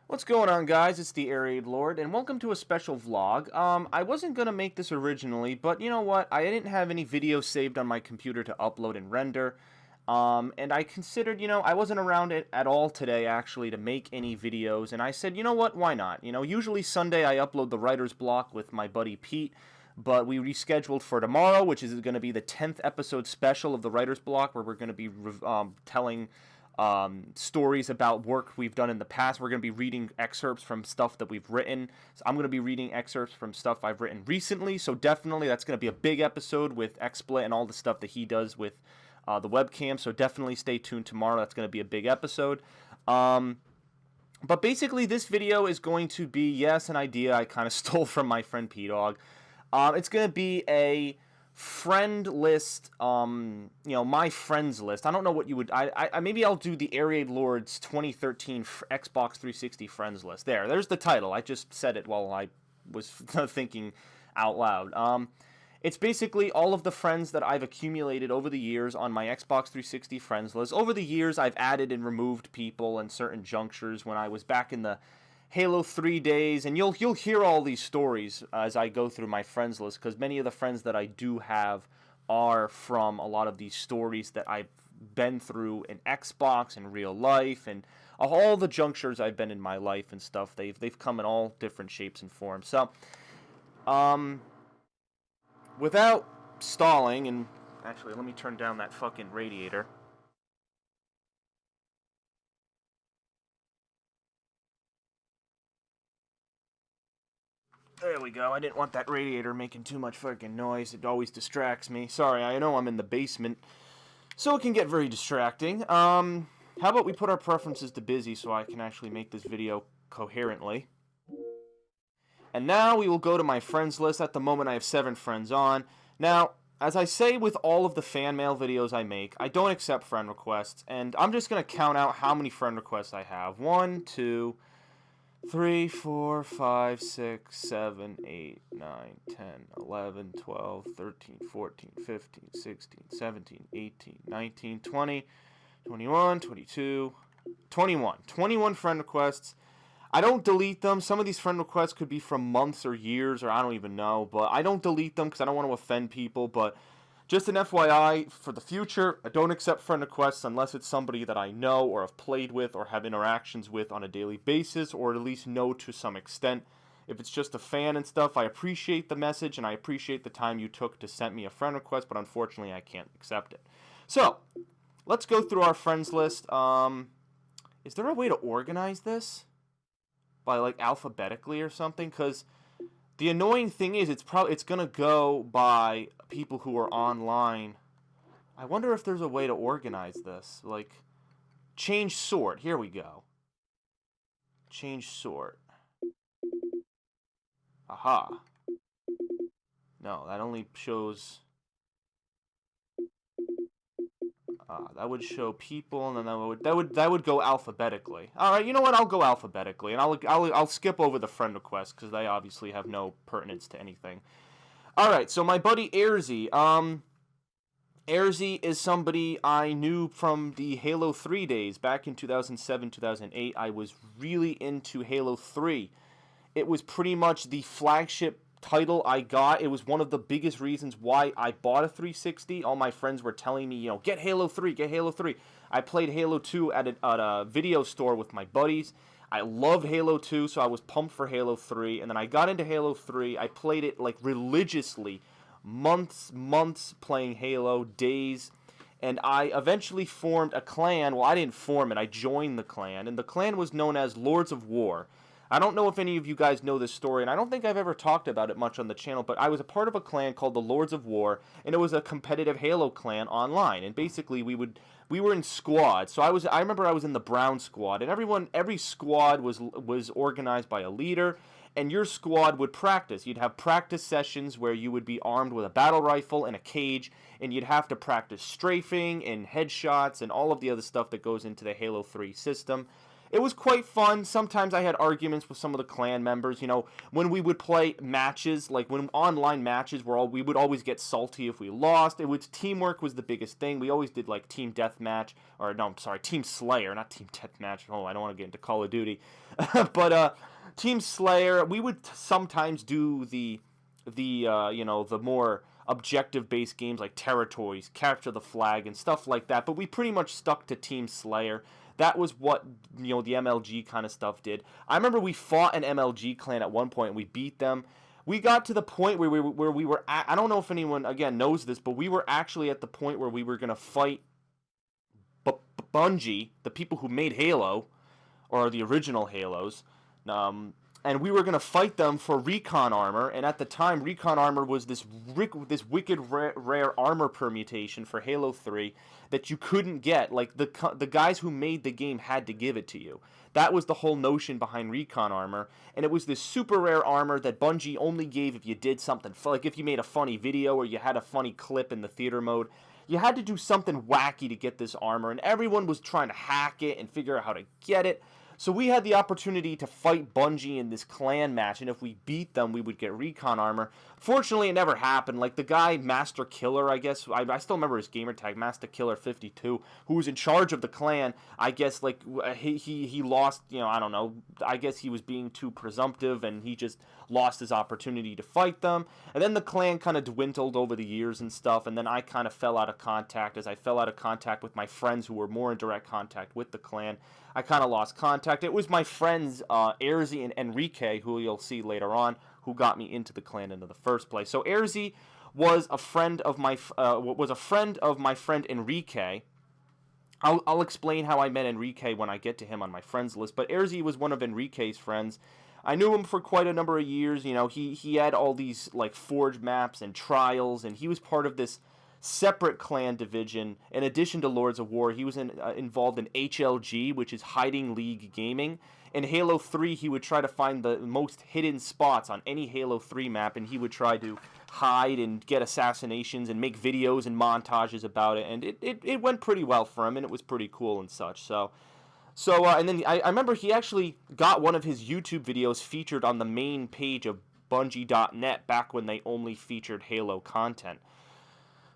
What's going on, guys? It's the Air Raid Lord, and welcome to a special vlog. I wasn't gonna make this originally, but you know what? I didn't have any videos saved on my computer to upload and render. And I considered, I wasn't around it at all today, actually, to make any videos, and I said, you know what? Why not? Usually Sunday I upload the writer's block with my buddy Pete, but we rescheduled for tomorrow, which is going to be the 10th episode special of the writer's block, where we're going to be telling stories about work we've done in the past. We're going to be reading excerpts from stuff that we've written. So I'm going to be reading excerpts from stuff I've written recently. So definitely that's going to be a big episode with XSplit and all the stuff that he does with the webcam. So definitely stay tuned tomorrow. That's going to be a big episode. But basically this video is going to be, yes, an idea I kind of stole from my friend P-Dog. It's going to be a friend list, my friends list. I don't know what you would, maybe I'll do the Air Raid Lords 2013 Xbox 360 friends list. There's the title. I just said it while I was thinking out loud. It's basically all of the friends that I've accumulated over the years on my Xbox 360 friends list. Over the years, I've added and removed people in certain junctures when I was back in the Halo 3 days, and you'll hear all these stories as I go through my friends list, because many of the friends that I do have are from a lot of these stories that I've been through in Xbox and real life, and all the junctures I've been in my life and stuff. They've come in all different shapes and forms. So, without stalling, and actually, let me turn down that fucking radiator. There we go. I didn't want that radiator making too much fucking noise. It always distracts me. Sorry, I know I'm in the basement, so it can get very distracting. How about we put our preferences to busy so I can actually make this video coherently. And now we will go to my friends list. At the moment, I have 7 friends on. Now, as I say with all of the fan mail videos I make, I don't accept friend requests, and I'm just going to count out how many friend requests I have. 1, 2... 3, 4, 5, 6, 7, 8, 9, 10, 11, 12, 13, 14, 15, 16, 17, 18, 19, 20, 21, 22, 21. 21 friend requests. I don't delete them. Some of these friend requests could be from months or years, or I don't even know, but I don't delete them because I don't want to offend people, but just an FYI, for the future, I don't accept friend requests unless it's somebody that I know or have played with or have interactions with on a daily basis, or at least know to some extent. If it's just a fan and stuff, I appreciate the message and I appreciate the time you took to send me a friend request, but unfortunately I can't accept it. So, let's go through our friends list. Is there a way to organize this? By like alphabetically or something? Because the annoying thing is, it's gonna go by people who are online. I wonder if there's a way to organize this. Like, change sort. Here we go. Change sort. Aha. No, that only shows. That would show people, and then that would go alphabetically. All right, you know what? I'll go alphabetically, and I'll skip over the friend requests because they obviously have no pertinence to anything. All right, so my buddy Airzy. Airzy is somebody I knew from the Halo 3 days back in 2007, 2008. I was really into Halo 3. It was pretty much the flagship title I got. It was one of the biggest reasons why I bought a 360. All my friends were telling me, get Halo 3, get Halo 3. I played Halo 2 at a video store with my buddies. I loved Halo 2, so I was pumped for Halo 3. And then I got into Halo 3. I played it like religiously, months playing Halo, days. And I eventually formed a clan. Well, I didn't form it. I joined the clan. And the clan was known as Lords of War. I don't know if any of you guys know this story, and I don't think I've ever talked about it much on the channel, but I was a part of a clan called the Lords of War, and it was a competitive Halo clan online. And basically, we were in squads. So I remember I was in the Brown squad, and every squad was organized by a leader, and your squad would practice. You'd have practice sessions where you would be armed with a battle rifle and a cage, and you'd have to practice strafing and headshots and all of the other stuff that goes into the Halo 3 system. it was quite fun. Sometimes I had arguments with some of the clan members. When we would play matches, like when online matches, we would always get salty if we lost. Teamwork was the biggest thing. We always did like team deathmatch, or no, I'm sorry, team Slayer, not team deathmatch. Oh, I don't want to get into Call of Duty, but team Slayer. We would sometimes do the more objective-based games like Territories, Capture the Flag, and stuff like that. But we pretty much stuck to Team Slayer. That was what the MLG kind of stuff did. I remember we fought an MLG clan at one point and we beat them. We got to the point where we were at, I don't know if anyone again knows this, but we were actually at the point where we were gonna fight Bungie, the people who made Halo, or the original Halos. And we were going to fight them for recon armor, and at the time, recon armor was this wicked rare armor permutation for Halo 3 that you couldn't get. Like, the guys who made the game had to give it to you. That was the whole notion behind recon armor, and it was this super rare armor that Bungie only gave if you did something, like if you made a funny video or you had a funny clip in the theater mode. You had to do something wacky to get this armor, and everyone was trying to hack it and figure out how to get it. So we had the opportunity to fight Bungie in this clan match, and if we beat them, we would get recon armor. Fortunately, it never happened. Like, the guy, Master Killer, I guess, I still remember his gamer tag, Master Killer 52, who was in charge of the clan. I guess, like, he lost, I don't know, I guess he was being too presumptive, and he just lost his opportunity to fight them. And then the clan kind of dwindled over the years and stuff, and then I kind of fell out of contact. As I fell out of contact with my friends who were more in direct contact with the clan, I kind of lost contact. It was my friends, Erzi and Enrique, who you'll see later on, who got me into the clan in the first place. So Erzi was a friend of my friend Enrique. I'll explain how I met Enrique when I get to him on my friends list. But Erzi was one of Enrique's friends. I knew him for quite a number of years. He had all these like Forge maps and trials, and he was part of this separate clan division. In addition to Lords of War, he was involved in HLG, which is Hiding League Gaming. In Halo 3, he would try to find the most hidden spots on any Halo 3 map, and he would try to hide and get assassinations and make videos and montages about it, and it went pretty well for him, and it was pretty cool and such. So and then I remember he actually got one of his YouTube videos featured on the main page of Bungie.net back when they only featured Halo content.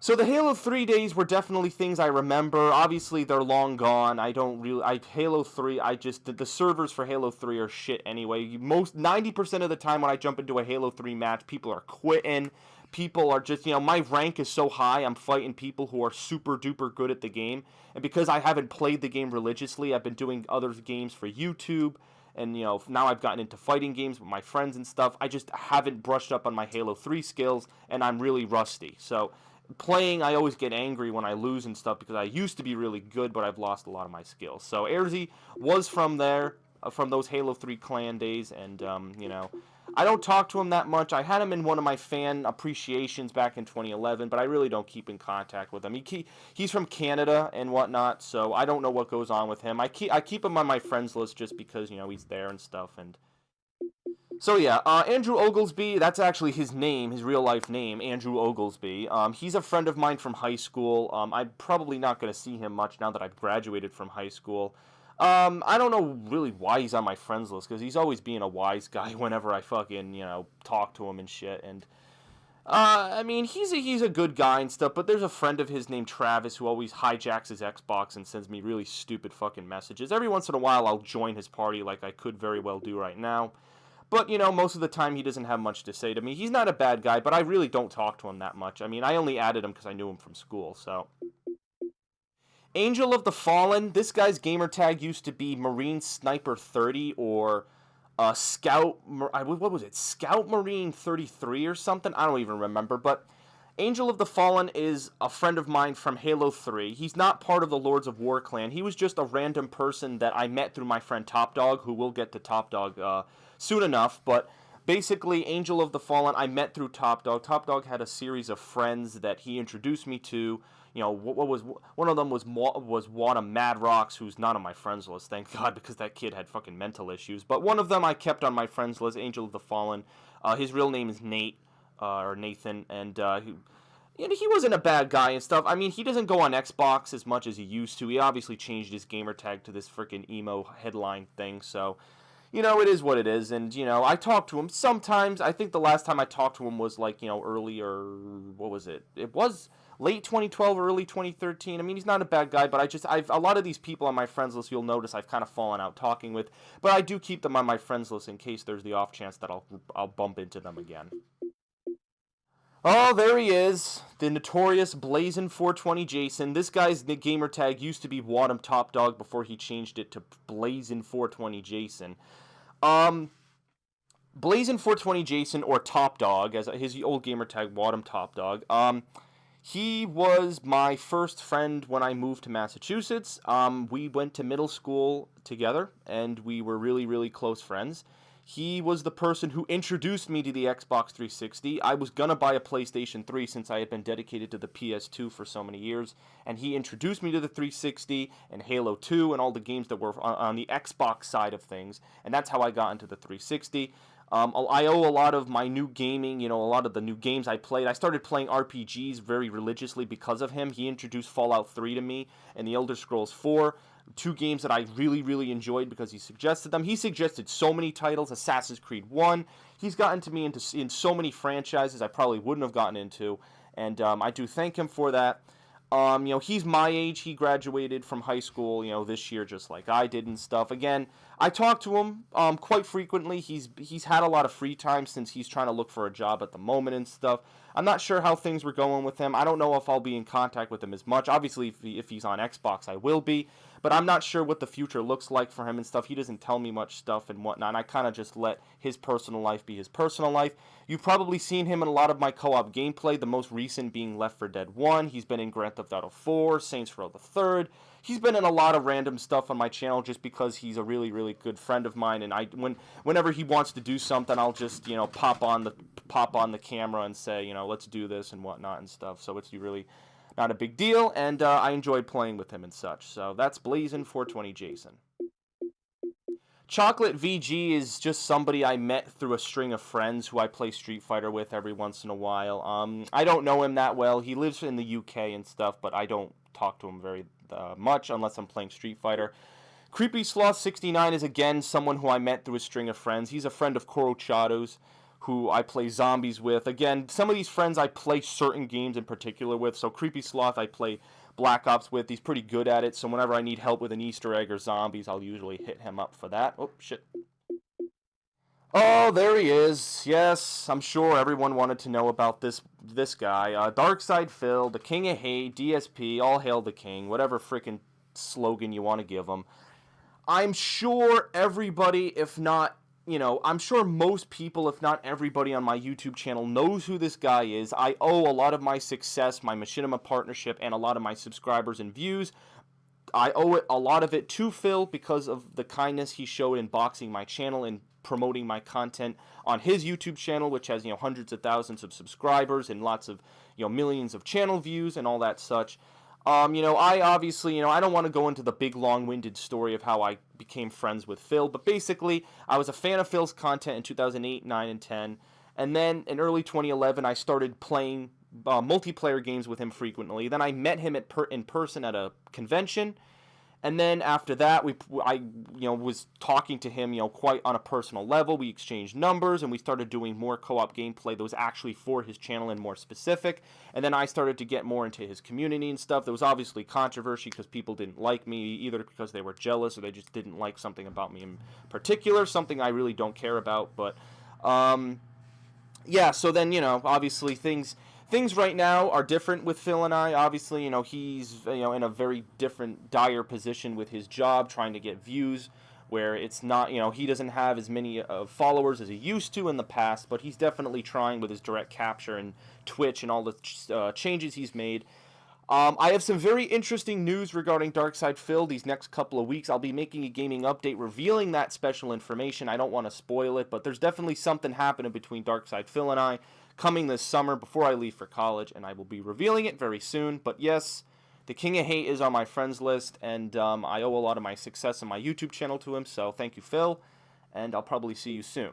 So the Halo 3 days were definitely things I remember. Obviously, they're long gone. Halo 3, the servers for Halo 3 are shit anyway. 90% of the time when I jump into a Halo 3 match, people are quitting. People are just, my rank is so high, I'm fighting people who are super duper good at the game. And because I haven't played the game religiously, I've been doing other games for YouTube. And, now I've gotten into fighting games with my friends and stuff. I just haven't brushed up on my Halo 3 skills, and I'm really rusty. So playing, I always get angry when I lose and stuff because I used to be really good, but I've lost a lot of my skills. So Erzi was from there, from those Halo 3 clan days, and, I don't talk to him that much. I had him in one of my fan appreciations back in 2011, but I really don't keep in contact with him. He's from Canada and whatnot, so I don't know what goes on with him. I keep him on my friends list just because, he's there and stuff, and so yeah, Andrew Oglesby, that's actually his name, his real life name, Andrew Oglesby. He's a friend of mine from high school. I'm probably not going to see him much now that I've graduated from high school. I don't know really why he's on my friends list, because he's always being a wise guy whenever I fucking, talk to him and shit, and he's a good guy and stuff, but there's a friend of his named Travis who always hijacks his Xbox and sends me really stupid fucking messages. Every once in a while I'll join his party like I could very well do right now. But, most of the time he doesn't have much to say to me. He's not a bad guy, but I really don't talk to him that much. I mean, I only added him because I knew him from school, so. Angel of the Fallen, this guy's gamer tag used to be Marine Sniper 30 or Scout, what was it, Scout Marine 33 or something? I don't even remember, but Angel of the Fallen is a friend of mine from Halo 3. He's not part of the Lords of War clan. He was just a random person that I met through my friend Top Dog, who we'll get to Top Dog soon enough, but basically Angel of the Fallen I met through Top Dog. Top Dog had a series of friends that he introduced me to. What was one of them was Wada Madrox, who's not on my friends list, thank God, because that kid had fucking mental issues. But one of them I kept on my friends list, Angel of the Fallen. His real name is Nate, or Nathan, and you know, he wasn't a bad guy and stuff. I mean, he doesn't go on Xbox as much as he used to. He obviously changed his gamer tag to this freaking emo headline thing, so you know, it is what it is. And, you know, I talk to him sometimes. I think the last time I talked to him was like, you know, early or what was it? It was late 2012, early 2013. I mean, he's not a bad guy, but I've, a lot of these people on my friends list, you'll notice I've kind of fallen out talking with, but I do keep them on my friends list in case there's the off chance that I'll bump into them again. Oh, there he is, the notorious Blazin' 420 Jason. This guy's gamer tag used to be Wadham Top Dog before he changed it to Blazin' 420 Jason. Um, Blazin' 420 Jason, or Top Dog, as his old gamer tag, Wadham Top Dog. He was my first friend when I moved to Massachusetts. We went to middle school together, and we were really, really close friends. He was the person who introduced me to the Xbox 360. I was gonna buy a PlayStation 3 since I had been dedicated to the PS2 for so many years, and he introduced me to the 360 and Halo 2 and all the games that were on the Xbox side of things, and that's how I got into the 360. I owe a lot of my new gaming, you know, a lot of the new games I played. I started playing RPGs very religiously because of him. He introduced Fallout 3 to me and the Elder Scrolls 4, two games that I really, really enjoyed because he suggested them. He suggested so many titles, Assassin's Creed 1. He's gotten to me in so many franchises I probably wouldn't have gotten into, and I do thank him for that. You know, he's my age. He graduated from high school, you know, this year just like I did and stuff. Again, I talk to him quite frequently. He's had a lot of free time since he's trying to look for a job at the moment and stuff. I'm not sure how things were going with him. I don't know if I'll be in contact with him as much. Obviously, if he's on Xbox, I will be. But I'm not sure what the future looks like for him and stuff. He doesn't tell me much stuff and whatnot. And I kind of just let his personal life be his personal life. You've probably seen him in a lot of my co-op gameplay, the most recent being Left 4 Dead 1. He's been in Grand Theft Auto 4, Saints Row the Third. He's been in a lot of random stuff on my channel just because he's a really, really good friend of mine. And whenever he wants to do something, I'll just, you know, pop on the camera and say, you know, let's do this and whatnot and stuff. So it's really not a big deal, and I enjoyed playing with him and such. So that's Blazin' 420 Jason. Chocolate VG is just somebody I met through a string of friends who I play Street Fighter with every once in a while. I don't know him that well. He lives in the UK and stuff, but I don't talk to him very much unless I'm playing Street Fighter. Creepy Sloth 69 is again someone who I met through a string of friends. He's a friend of Koro Chado's, who I play zombies with. Again, some of these friends I play certain games in particular with. So Creepy Sloth I play Black Ops with. He's pretty good at it. So whenever I need help with an Easter egg or zombies, I'll usually hit him up for that. Oh, shit. Oh, there he is. Yes, I'm sure everyone wanted to know about this guy. Darkside Phil, the King of Hate, DSP, all hail the king, whatever freaking slogan you want to give him. I'm sure everybody, if not, you know, I'm sure most people, if not everybody on my YouTube channel knows who this guy is. I owe a lot of my success, my Machinima partnership, and a lot of my subscribers and views. I owe it, a lot of it to Phil because of the kindness he showed in boxing my channel and promoting my content on his YouTube channel, which has, you know, hundreds of thousands of subscribers and lots of, you know, millions of channel views and all that such. You know, I obviously, you know, I don't want to go into the big long-winded story of how I became friends with Phil, but basically, I was a fan of Phil's content in 2008, 9, and 10, and then in early 2011, I started playing multiplayer games with him frequently. Then I met him in person at a convention, and then after that, I was talking to him, you know, quite on a personal level. We exchanged numbers, and we started doing more co-op gameplay that was actually for his channel and more specific. And then I started to get more into his community and stuff. There was obviously controversy because people didn't like me, either because they were jealous or they just didn't like something about me in particular, something I really don't care about. But yeah, so then, you know, obviously things right now are different with Phil and I. Obviously, you know, he's, you know, in a very different, dire position with his job, trying to get views, where it's not, you know, he doesn't have as many followers as he used to in the past, but he's definitely trying with his direct capture and Twitch and all the changes he's made. I have some very interesting news regarding Darkside Phil these next couple of weeks. I'll be making a gaming update revealing that special information. I don't want to spoil it, but there's definitely something happening between Darkside Phil and I coming this summer before I leave for college, and I will be revealing it very soon. But yes, the King of Hate is on my friends list, and I owe a lot of my success on my YouTube channel to him, so thank you, Phil, and I'll probably see you soon.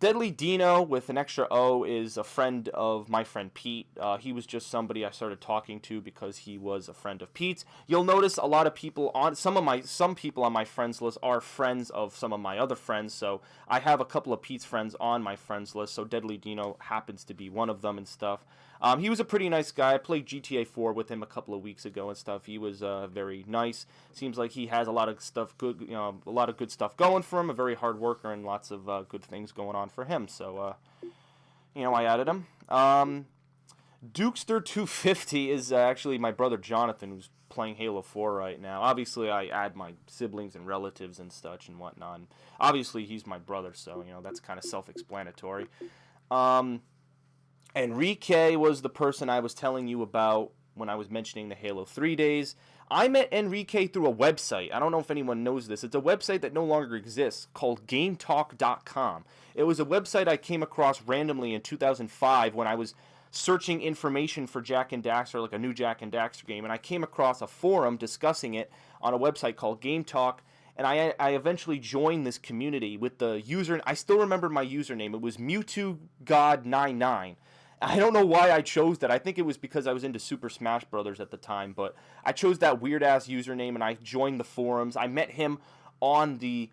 Deadly Dino with an extra O is a friend of my friend Pete. He was just somebody I started talking to because he was a friend of Pete's. You'll notice a lot of people on some people on my friends list are friends of some of my other friends. So I have a couple of Pete's friends on my friends list. So Deadly Dino happens to be one of them and stuff. He was a pretty nice guy. I played GTA 4 with him a couple of weeks ago and stuff. He was very nice. Seems like he has a lot of stuff good, a lot of good stuff going for him. A very hard worker and lots of good things going on for him. So, I added him. Dukester250 is actually my brother Jonathan, who's playing Halo 4 right now. Obviously, I add my siblings and relatives and such and whatnot. And obviously, he's my brother, so that's kind of self-explanatory. Enrique was the person I was telling you about when I was mentioning the Halo 3 days. I met Enrique through a website. I don't know if anyone knows this. It's a website that no longer exists called GameTalk.com. It was a website I came across randomly in 2005 when I was searching information for Jak and Daxter, like a new Jak and Daxter game, and I came across a forum discussing it on a website called Game Talk, and I eventually joined this community with the user. I still remember my username. It was MewtwoGod99. I don't know why I chose that. I think it was because I was into Super Smash Brothers at the time, but I chose that weird-ass username, and I joined the forums. I met him on the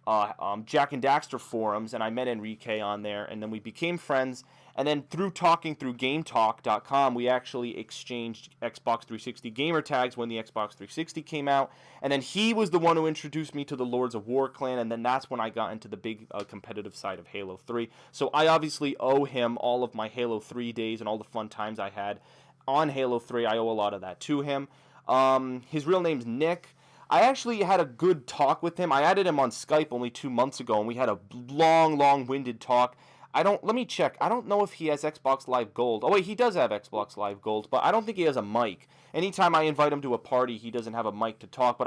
Jak and Daxter forums, and I met Enrique on there, and then we became friends. And then through talking through GameTalk.com, we actually exchanged Xbox 360 gamer tags when the Xbox 360 came out. And then he was the one who introduced me to the Lords of War clan, and then that's when I got into the big competitive side of Halo 3. So I obviously owe him all of my Halo 3 days and all the fun times I had on Halo 3. I owe a lot of that to him. His real name's Nick. I actually had a good talk with him. I added him on Skype only 2 months ago, and we had a long-winded talk. Let me check. I don't know if he has Xbox Live Gold. Oh, wait, he does have Xbox Live Gold, but I don't think he has a mic. Anytime I invite him to a party, he doesn't have a mic to talk, but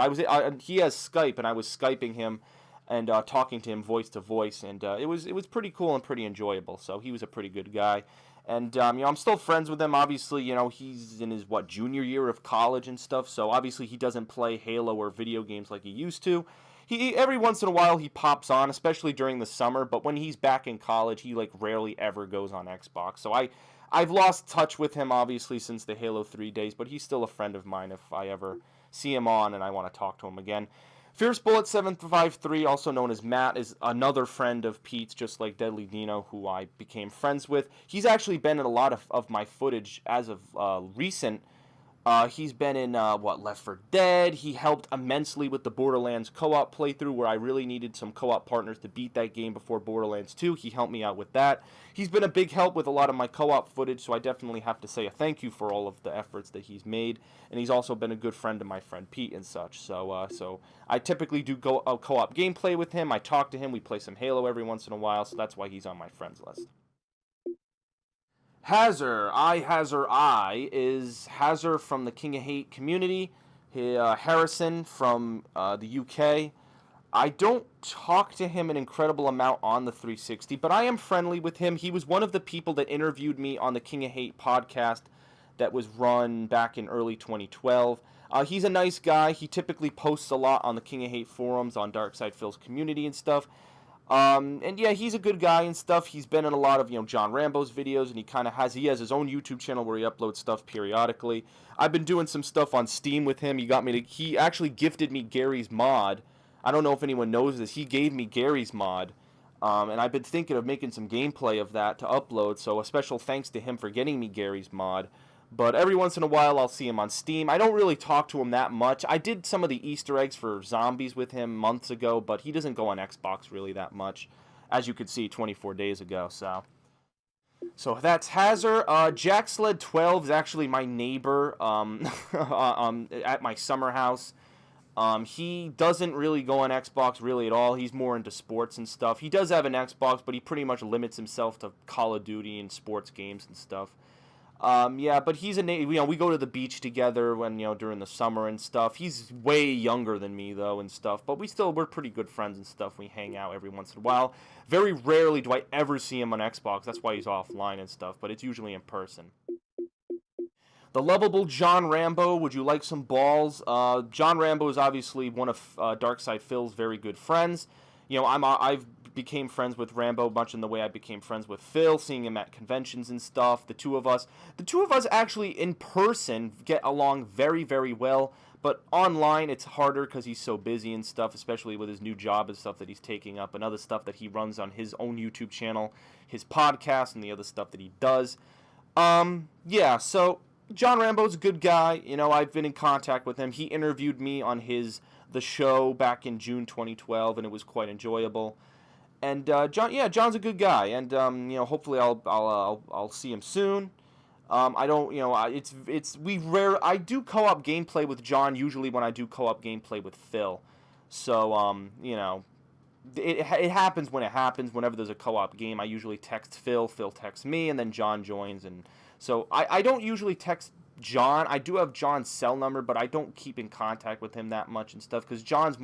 he has Skype, and I was Skyping him and talking to him voice to voice, and it was pretty cool and pretty enjoyable, so he was a pretty good guy. And, I'm still friends with him. Obviously, he's in his, junior year of college and stuff, so obviously he doesn't play Halo or video games like he used to. Every once in a while he pops on, especially during the summer, but when he's back in college, he rarely ever goes on Xbox. So I've lost touch with him obviously since the Halo 3 days, but he's still a friend of mine if I ever see him on and I want to talk to him again. Fierce Bullet 753, also known as Matt, is another friend of Pete's, just like Deadly Dino, who I became friends with. He's actually been in a lot of my footage as of recent. He's been in, Left 4 Dead. He helped immensely with the Borderlands co-op playthrough where I really needed some co-op partners to beat that game before Borderlands 2. He helped me out with that. He's been a big help with a lot of my co-op footage, so I definitely have to say a thank you for all of the efforts that he's made. And he's also been a good friend of my friend Pete and such. So I typically do co-op gameplay with him. I talk to him. We play some Halo every once in a while, so that's why he's on my friends list. Hazard is Hazard from the King of Hate community. Harrison from the UK. I don't talk to him an incredible amount on the 360, but I am friendly with him. He was one of the people that interviewed me on the King of Hate podcast that was run back in early 2012. He's a nice guy. He typically posts a lot on the King of Hate forums, on Darkside Phil's community and stuff. And yeah, he's a good guy and stuff. He's been in a lot of, John Rambo's videos, and he has his own YouTube channel where he uploads stuff periodically. I've been doing some stuff on Steam with him. He actually gifted me Gary's mod. I don't know if anyone knows this. He gave me Gary's mod. And I've been thinking of making some gameplay of that to upload, so a special thanks to him for getting me Gary's mod. But every once in a while, I'll see him on Steam. I don't really talk to him that much. I did some of the Easter eggs for zombies with him months ago, but he doesn't go on Xbox really that much, as you could see 24 days ago. So that's Hazard. JackSled12 is actually my neighbor at my summer house. He doesn't really go on Xbox really at all. He's more into sports and stuff. He does have an Xbox, but he pretty much limits himself to Call of Duty and sports games and stuff. But he's we go to the beach together when, during the summer and stuff. He's way younger than me, though, and stuff. But we're pretty good friends and stuff. We hang out every once in a while. Very rarely do I ever see him on Xbox. That's why he's offline and stuff. But it's usually in person. The lovable John Rambo, would you like some balls? John Rambo is obviously one of Darkside Phil's very good friends. I've became friends with Rambo much in the way I became friends with Phil, seeing him at conventions and stuff. The two of us actually in person get along very, very well, but online it's harder because he's so busy and stuff, especially with his new job and stuff that he's taking up and other stuff that he runs on his own YouTube channel, his podcast, and the other stuff that he does. Yeah, so John Rambo's a good guy. You know, I've been in contact with him. He interviewed me on the show back in June 2012, and it was quite enjoyable. And John's a good guy, and hopefully I'll see him soon. I don't, I do co-op gameplay with John usually when I do co-op gameplay with Phil. So it happens when it happens. Whenever there's a co-op game, I usually text Phil texts me, and then John joins. And so I don't usually text John. I do have John's cell number, but I don't keep in contact with him that much and stuff because John's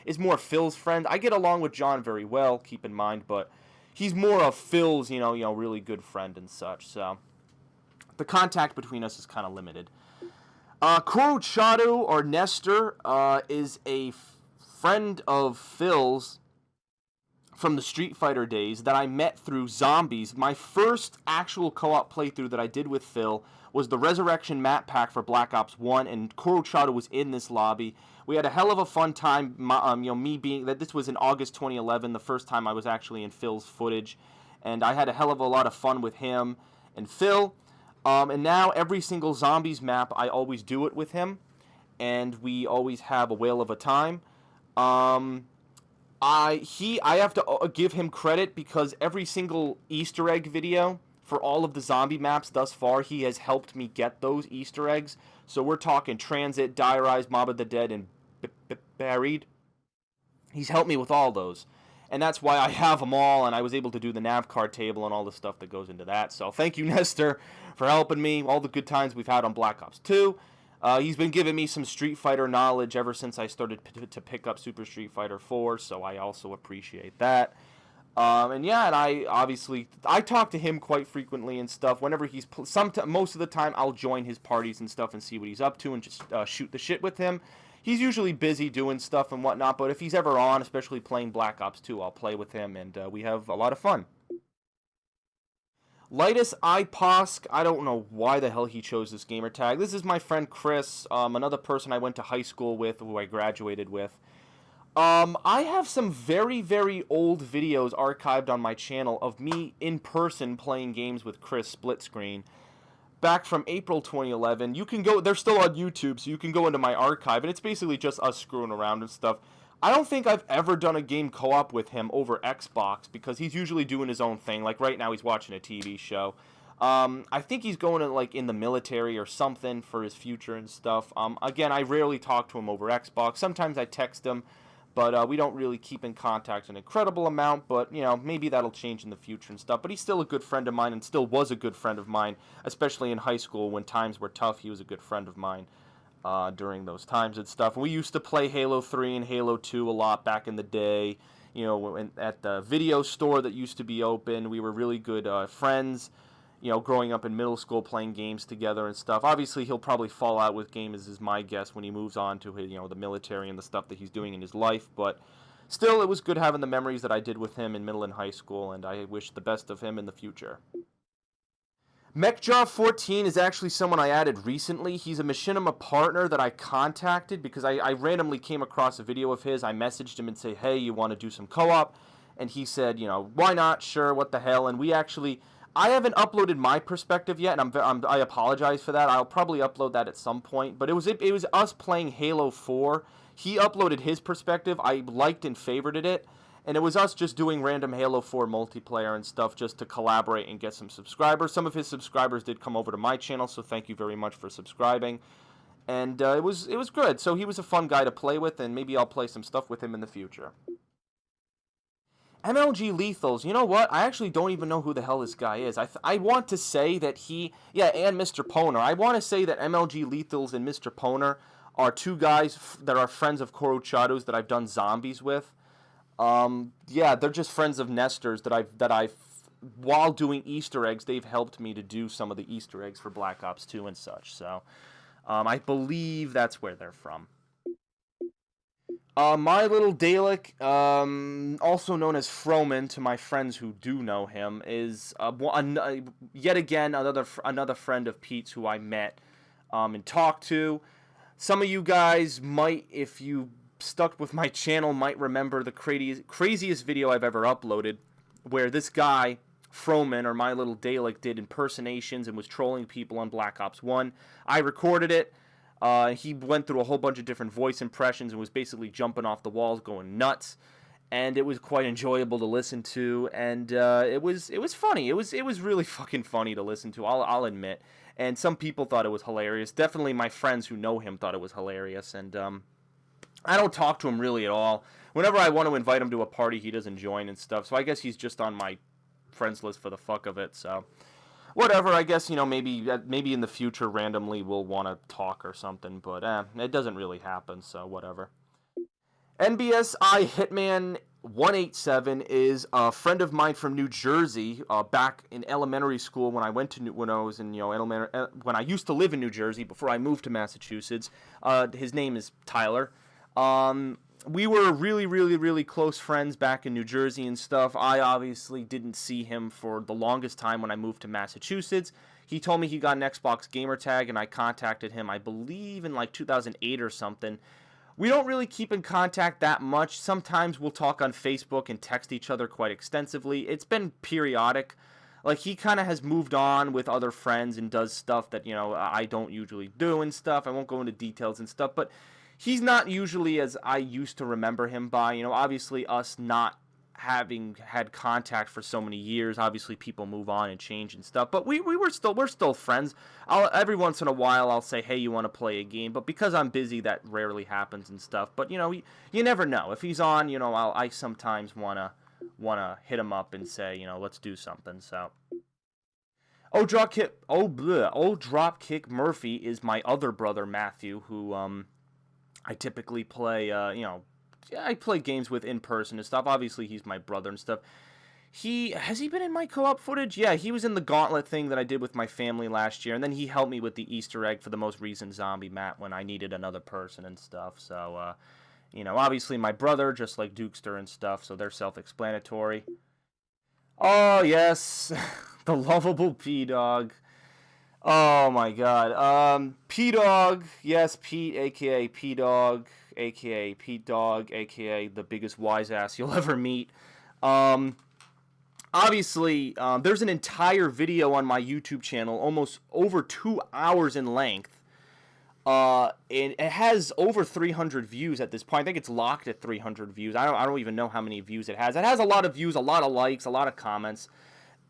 is more Phil's friend. I get along with John very well, keep in mind, but he's more of Phil's, really good friend and such. So the contact between us is kind of limited. Kurochado or Nestor is a friend of Phil's from the Street Fighter days that I met through Zombies. My first actual co-op playthrough that I did with Phil was the Resurrection map pack for Black Ops 1, and Kurochado was in this lobby. We had a hell of a fun time, me being that this was in August 2011, the first time I was actually in Phil's footage, and I had a hell of a lot of fun with him and Phil. And now every single Zombies map, I always do it with him, and we always have a whale of a time. I have to give him credit because every single Easter egg video for all of the zombie maps thus far, he has helped me get those Easter eggs. So we're talking Transit, Die Rise, Mob of the Dead, and Buried. He's helped me with all those. And that's why I have them all, and I was able to do the nav card table and all the stuff that goes into that. So thank you, Nestor, for helping me. All the good times we've had on Black Ops 2. He's been giving me some Street Fighter knowledge ever since I started to pick up Super Street Fighter 4, so I also appreciate that. And I talk to him quite frequently and stuff. Whenever most of the time, I'll join his parties and stuff and see what he's up to and just shoot the shit with him. He's usually busy doing stuff and whatnot, but if he's ever on, especially playing Black Ops 2, I'll play with him, and we have a lot of fun. Lightus IPOSK, I don't know why the hell he chose this gamer tag. This is my friend Chris, another person I went to high school with, who I graduated with. I have some very, very old videos archived on my channel of me in person playing games with Chris split screen. Back from April 2011, they're still on YouTube, so you can go into my archive, and it's basically just us screwing around and stuff. I don't think I've ever done a game co-op with him over Xbox, because he's usually doing his own thing, like right now he's watching a TV show. I think he's going to, in the military or something for his future and stuff. Again, I rarely talk to him over Xbox. Sometimes I text him, but we don't really keep in contact an incredible amount, but, maybe that'll change in the future and stuff. But he's still a good friend of mine and still was a good friend of mine, especially in high school when times were tough. He was a good friend of mine during those times and stuff. And we used to play Halo 3 and Halo 2 a lot back in the day, at the video store that used to be open. We were really good friends, growing up in middle school playing games together and stuff. Obviously, he'll probably fall out with games, is my guess, when he moves on to his, the military and the stuff that he's doing in his life. But still, it was good having the memories that I did with him in middle and high school, and I wish the best of him in the future. MechJaw14 is actually someone I added recently. He's a Machinima partner that I contacted because I randomly came across a video of his. I messaged him and said, hey, you want to do some co-op? And he said, why not? Sure, what the hell? And I haven't uploaded my perspective yet, and I apologize for that. I'll probably upload that at some point. But it was us playing Halo 4. He uploaded his perspective. I liked and favorited it. And it was us just doing random Halo 4 multiplayer and stuff just to collaborate and get some subscribers. Some of his subscribers did come over to my channel, so thank you very much for subscribing. And it was good. So he was a fun guy to play with, and maybe I'll play some stuff with him in the future. MLG Lethals, you know what? I actually don't even know who the hell this guy is. I want to say that and Mr. Poner. I want to say that MLG Lethals and Mr. Poner are two guys that are friends of Kurochado's that I've done Zombies with. They're just friends of Nestor's that I've while doing Easter eggs, they've helped me to do some of the Easter eggs for Black Ops 2 and such. So, I believe that's where they're from. My Little Dalek, also known as Froman to my friends who do know him, is yet again another friend of Pete's who I met and talked to. Some of you guys might, if you stuck with my channel, might remember the craziest video I've ever uploaded, where this guy, Froman, or My Little Dalek, did impersonations and was trolling people on Black Ops 1. I recorded it. He went through a whole bunch of different voice impressions and was basically jumping off the walls, going nuts. And it was quite enjoyable to listen to, and it was funny. It was really fucking funny to listen to. I'll admit. And some people thought it was hilarious. Definitely my friends who know him thought it was hilarious. And I don't talk to him really at all. Whenever I want to invite him to a party, he doesn't join and stuff. So I guess he's just on my friends list for the fuck of it. So whatever. I guess, maybe in the future randomly we'll want to talk or something. But it doesn't really happen. So whatever. NBSI Hitman 187 is a friend of mine from New Jersey. Back in elementary school, when I was in when I used to live in New Jersey before I moved to Massachusetts. His name is Tyler. We were really, really, really close friends back in New Jersey and stuff. I obviously didn't see him for the longest time when I moved to Massachusetts. He told me he got an Xbox gamer tag, and I contacted him, I believe, in like 2008 or something. We don't really keep in contact that much. Sometimes we'll talk on Facebook and text each other quite extensively. It's been periodic. Like, he kind of has moved on with other friends and does stuff that, I don't usually do and stuff. I won't go into details and stuff, but he's not usually as I used to remember him by. Obviously us not having had contact for so many years, obviously people move on and change and stuff, but we're still friends. Every once in a while I'll say, hey, you want to play a game, but because I'm busy that rarely happens and stuff. But you never know. If he's on, I sometimes wanna hit him up and say, let's do something. So Old Dropkick Murphy is my other brother Matthew, who I typically play I play games with in person and stuff. Obviously, he's my brother and stuff. Has he been in my co-op footage? Yeah, he was in the Gauntlet thing that I did with my family last year, and then he helped me with the Easter egg for the most recent zombie map when I needed another person and stuff. So, obviously my brother, just like Dukester and stuff, so they're self-explanatory. Oh, yes, the lovable P-Dog. Oh, my God. P-Dog, yes, Pete, a.k.a. P-Dog, a.k.a. Pete Dog, a.k.a. the biggest wise ass you'll ever meet. Obviously, there's an entire video on my YouTube channel, almost over 2 hours in length. And it has over 300 views at this point. I think it's locked at 300 views. I don't even know how many views it has. It has a lot of views, a lot of likes, a lot of comments.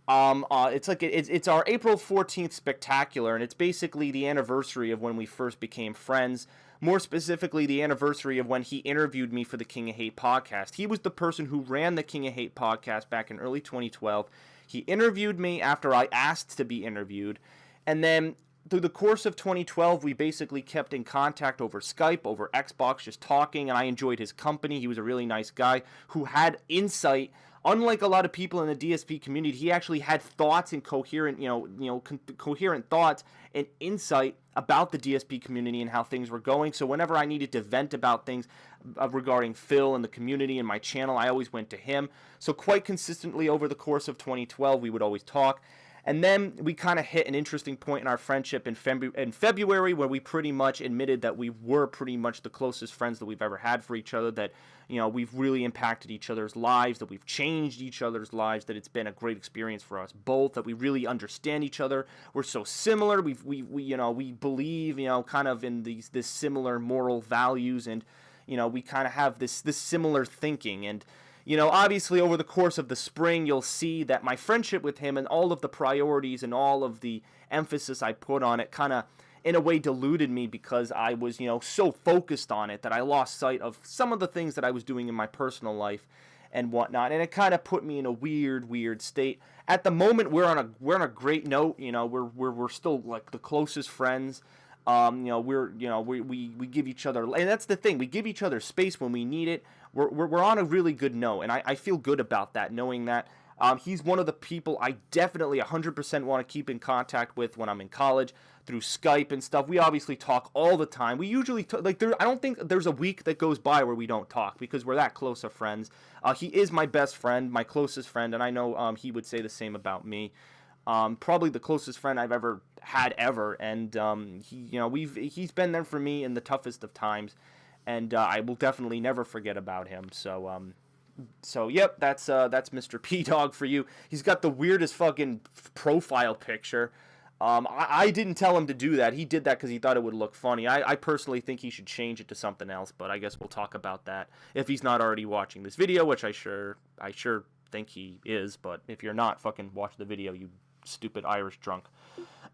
It's our April 14th spectacular, and it's basically the anniversary of when we first became friends. More specifically, the anniversary of when he interviewed me for the King of Hate podcast. He was the person who ran the King of Hate podcast back in early 2012. He interviewed me after I asked to be interviewed, and then through the course of 2012, we basically kept in contact over Skype, over Xbox, just talking, and I enjoyed his company. He was a really nice guy who had insight. Unlike a lot of people in the DSP community, he actually had thoughts and coherent thoughts and insight about the DSP community and how things were going. So whenever I needed to vent about things regarding Phil and the community and my channel, I always went to him. So quite consistently over the course of 2012, we would always talk. And then we kind of hit an interesting point in our friendship in February, where we pretty much admitted that we were pretty much the closest friends that we've ever had for each other, that, we've really impacted each other's lives, that we've changed each other's lives, that it's been a great experience for us both, that we really understand each other. We're so similar. We believe, kind of in this similar moral values, and, we kind of have this similar thinking. And obviously over the course of the spring, you'll see that my friendship with him and all of the priorities and all of the emphasis I put on it kind of, in a way, diluted me, because I was, so focused on it that I lost sight of some of the things that I was doing in my personal life and whatnot. And it kind of put me in a weird state. At the moment, we're on a great note. We're still like the closest friends. We give each other, and that's the thing, we give each other space when we need it. We're on a really good note, and I feel good about that, knowing that he's one of the people I definitely 100% want to keep in contact with when I'm in college. through Skype and stuff. We obviously talk all the time. We usually like I don't think there's a week that goes by where we don't talk because we're that close of friends. He is my best friend, my closest friend, and I know he would say the same about me. Probably the closest friend I've ever had ever, and he's been there for me in the toughest of times, and I will definitely never forget about him. So yep, that's Mr. P Dog for you. He's got the weirdest fucking profile picture. I didn't tell him to do that. He did that because he thought it would look funny. I personally think he should change it to something else, but I guess we'll talk about that if he's not already watching this video, which I sure think he is. But if you're not, fucking watch the video, you stupid Irish drunk.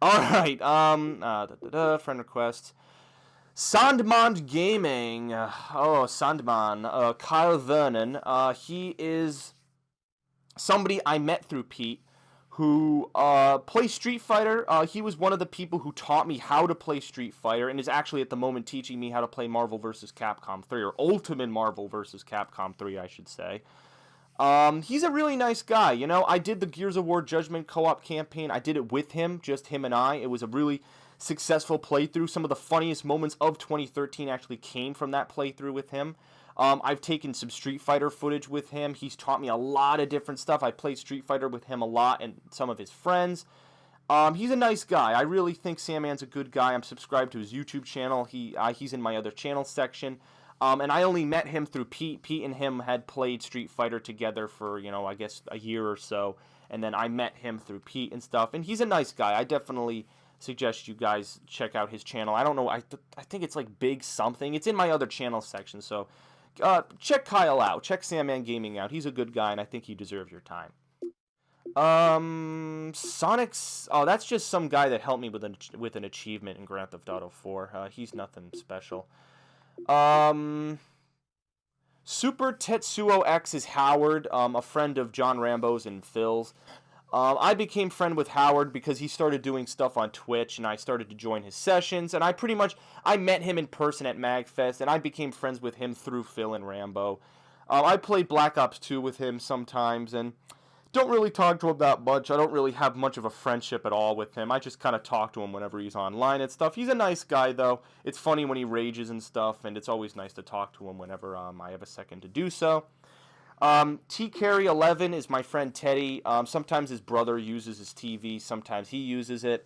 All right. Friend requests. Sandman Gaming. Sandman. Kyle Vernon. He is somebody I met through Pete, who plays Street Fighter. He was one of the people who taught me how to play Street Fighter and is actually at the moment teaching me how to play Marvel vs. Capcom 3, or Ultimate Marvel vs. Capcom 3, I should say. He's a really nice guy. You know, I did the Gears of War Judgment co-op campaign. I did it with him, just him and I. It was a really successful playthrough. Some of the funniest moments of 2013 actually came from that playthrough with him. I've taken some Street Fighter footage with him. He's taught me a lot of different stuff. I played Street Fighter with him a lot and some of his friends. He's a nice guy. I really think Sandman's a good guy. I'm subscribed to his YouTube channel. He's in my other channel section. And I only met him through Pete. Pete and him had played Street Fighter together for, I guess a year or so. And then I met him through Pete and stuff. And he's a nice guy. I definitely suggest you guys check out his channel. I don't know. I think it's like Big Something. It's in my other channel section. So check Kyle out. Check Sandman Gaming out. He's a good guy, and I think he deserves your time. Sonic's... Oh, that's just some guy that helped me with an achievement in Grand Theft Auto 4. He's nothing special. Super Tetsuo X is Howard, a friend of John Rambo's and Phil's. I became friend with Howard because he started doing stuff on Twitch, and I started to join his sessions, and I met him in person at MagFest, and I became friends with him through Phil and Rambo. I played Black Ops 2 with him sometimes, and don't really talk to him that much. I don't really have much of a friendship at all with him. I just kind of talk to him whenever he's online and stuff. He's a nice guy, though. It's funny when he rages and stuff, and it's always nice to talk to him whenever I have a second to do so. T-Carry11 is my friend Teddy. Sometimes his brother uses his TV. Sometimes he uses it.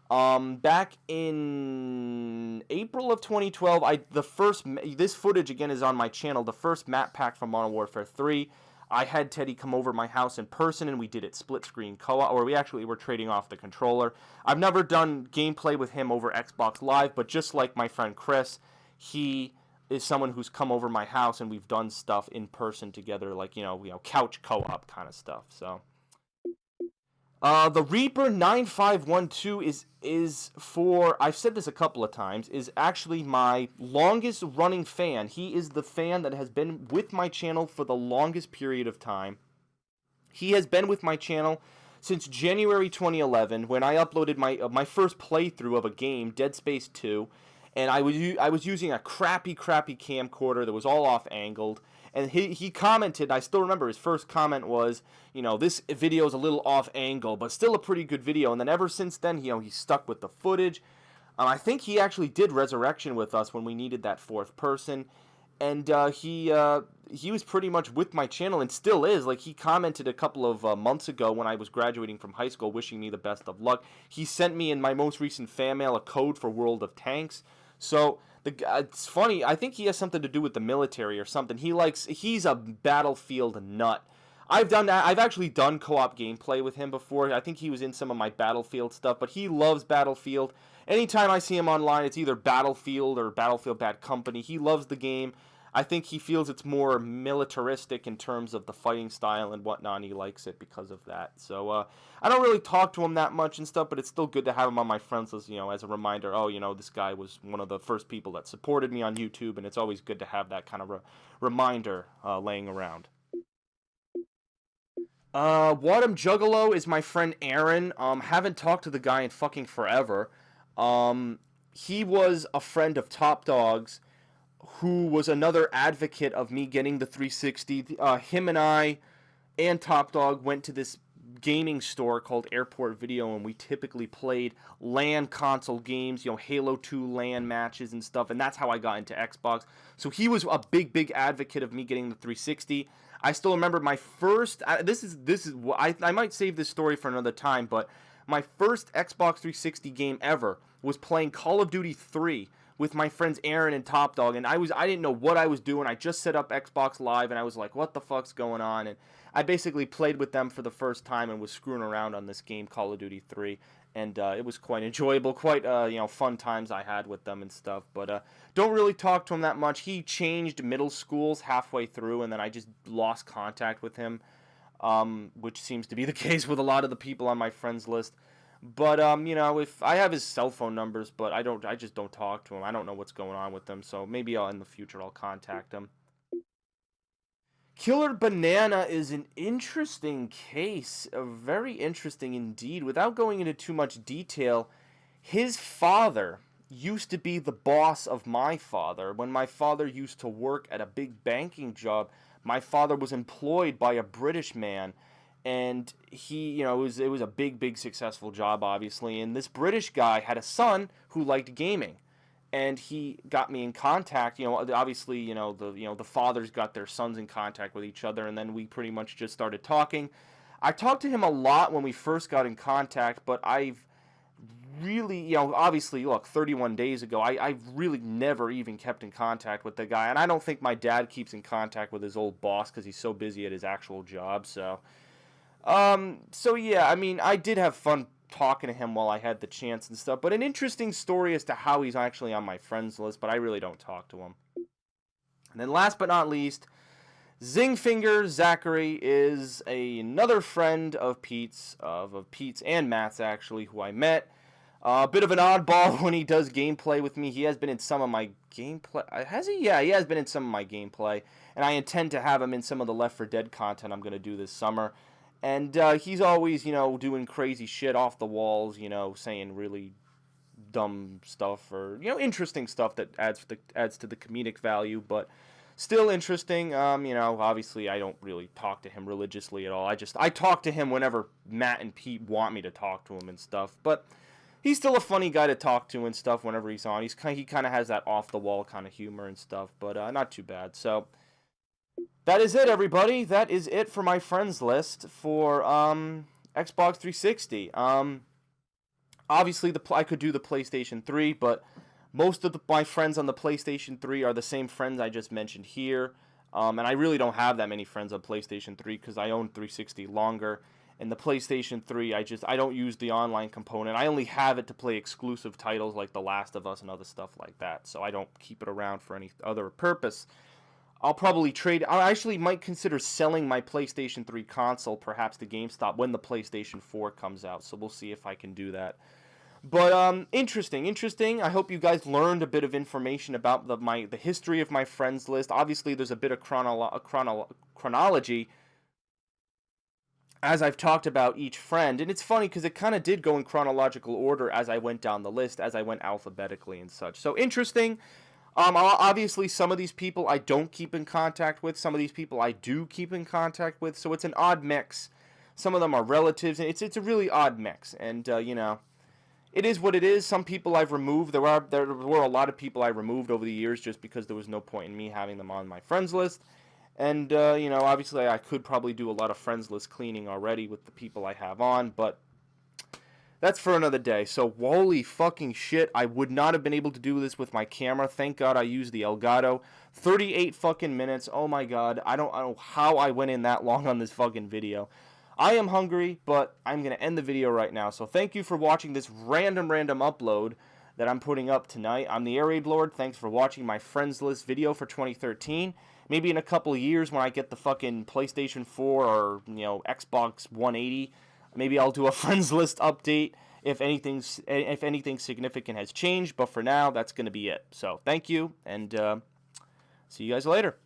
Back in April of 2012, this footage again is on my channel. The first map pack from Modern Warfare 3. I had Teddy come over to my house in person, and we did it split screen co-op, or we actually were trading off the controller. I've never done gameplay with him over Xbox Live, but just like my friend Chris, he is someone who's come over my house and we've done stuff in person together, like, couch co-op kind of stuff. So, the Reaper 9512 is for, I've said this a couple of times, is actually my longest running fan. He is the fan that has been with my channel for the longest period of time. He has been with my channel since January 2011, when I uploaded my first playthrough of a game, Dead Space 2. And I was using a crappy camcorder that was all off-angled. And he commented, I still remember his first comment was, this video is a little off-angle, but still a pretty good video. And then ever since then, he stuck with the footage. I think he actually did Resurrection with us when we needed that fourth person. And he was pretty much with my channel and still is. Like, he commented a couple of months ago when I was graduating from high school, wishing me the best of luck. He sent me in my most recent fan mail a code for World of Tanks. So it's funny. I think he has something to do with the military or something. He's a Battlefield nut. I've actually done co-op gameplay with him before. I think he was in some of my Battlefield stuff, but he loves Battlefield. Anytime I see him online, it's either Battlefield or Battlefield Bad Company. He loves the game. I think he feels it's more militaristic in terms of the fighting style and whatnot, and he likes it because of that. So, I don't really talk to him that much and stuff, but it's still good to have him on my friends list, as a reminder, this guy was one of the first people that supported me on YouTube, and it's always good to have that kind of reminder laying around. Wadham Juggalo is my friend Aaron. Haven't talked to the guy in fucking forever. He was a friend of Top Dog's, who was another advocate of me getting the 360. Him and I and Top Dog went to this gaming store called Airport Video, and we typically played LAN console games, you know, Halo 2 LAN matches and stuff, and that's how I got into Xbox. So he was a big advocate of me getting the 360. I still remember my first, I might save this story for another time, but my first Xbox 360 game ever was playing Call of Duty 3 with my friends Aaron and Top Dog, and I didn't know what I was doing. I just set up Xbox Live, and I was like, what the fuck's going on? And I basically played with them for the first time and was screwing around on this game, Call of Duty 3, and it was quite enjoyable, quite fun times I had with them and stuff. But don't really talk to him that much. He changed middle schools halfway through, and then I just lost contact with him, which seems to be the case with a lot of the people on my friends list. But if I have his cell phone numbers, but I just don't talk to him. I don't know what's going on with them, so maybe in the future I'll contact him. Killer Banana is an interesting case, very interesting indeed. Without going into too much detail, his father used to be the boss of my father. When my father used to work at a big banking job, my father was employed by a British man. And he, it was a big successful job, obviously. And this British guy had a son who liked gaming, and he got me in contact. Obviously, the fathers got their sons in contact with each other, and then we pretty much just started talking. I talked to him a lot when we first got in contact, but I've really, obviously, look, 31 days ago, I've really never even kept in contact with the guy, and I don't think my dad keeps in contact with his old boss because he's so busy at his actual job. So yeah, I mean, I did have fun talking to him while I had the chance and stuff, but an interesting story as to how he's actually on my friends list, but I really don't talk to him. And then last but not least, Zingfinger Zachary is another friend of Pete's, of Pete's and Matt's actually, who I met. A bit of an oddball when he does gameplay with me. He has been in some of my gameplay. Has he? Yeah, he has been in some of my gameplay, and I intend to have him in some of the Left 4 Dead content I'm going to do this summer. And he's always, doing crazy shit off the walls, saying really dumb stuff or, interesting stuff that adds to the comedic value, but still interesting. Obviously I don't really talk to him religiously at all. I talk to him whenever Matt and Pete want me to talk to him and stuff, but he's still a funny guy to talk to and stuff whenever he's on. He kind of has that off the wall kind of humor and stuff, but not too bad. So that is it, everybody. That is it for my friends list for Xbox 360. Obviously, I could do the PlayStation 3, but most of my friends on the PlayStation 3 are the same friends I just mentioned here. And I really don't have that many friends on PlayStation 3 because I own 360 longer. And the PlayStation 3, I don't use the online component. I only have it to play exclusive titles like The Last of Us and other stuff like that. So I don't keep it around for any other purpose. I'll probably trade. I actually might consider selling my PlayStation 3 console, perhaps to GameStop, when the PlayStation 4 comes out. So we'll see if I can do that. But interesting. I hope you guys learned a bit of information about the history of my friends list. Obviously, there's a bit of chronology as I've talked about each friend, and it's funny because it kind of did go in chronological order as I went down the list, as I went alphabetically and such. So interesting. Obviously, some of these people I don't keep in contact with. Some of these people I do keep in contact with. So it's an odd mix. Some of them are relatives. And it's a really odd mix. And, it is what it is. Some people I've removed. There were a lot of people I removed over the years just because there was no point in me having them on my friends list. And, obviously I could probably do a lot of friends list cleaning already with the people I have on. But that's for another day. So, holy fucking shit, I would not have been able to do this with my camera. Thank God I used the Elgato. 38 fucking minutes. Oh my God. I don't know how I went in that long on this fucking video. I am hungry, but I'm going to end the video right now. So, thank you for watching this random upload that I'm putting up tonight. I'm the Air Raid Lord. Thanks for watching my friends list video for 2013. Maybe in a couple of years when I get the fucking PlayStation 4 or, Xbox 180, maybe I'll do a friends list update if anything significant has changed. But for now, that's going to be it. So thank you, and see you guys later.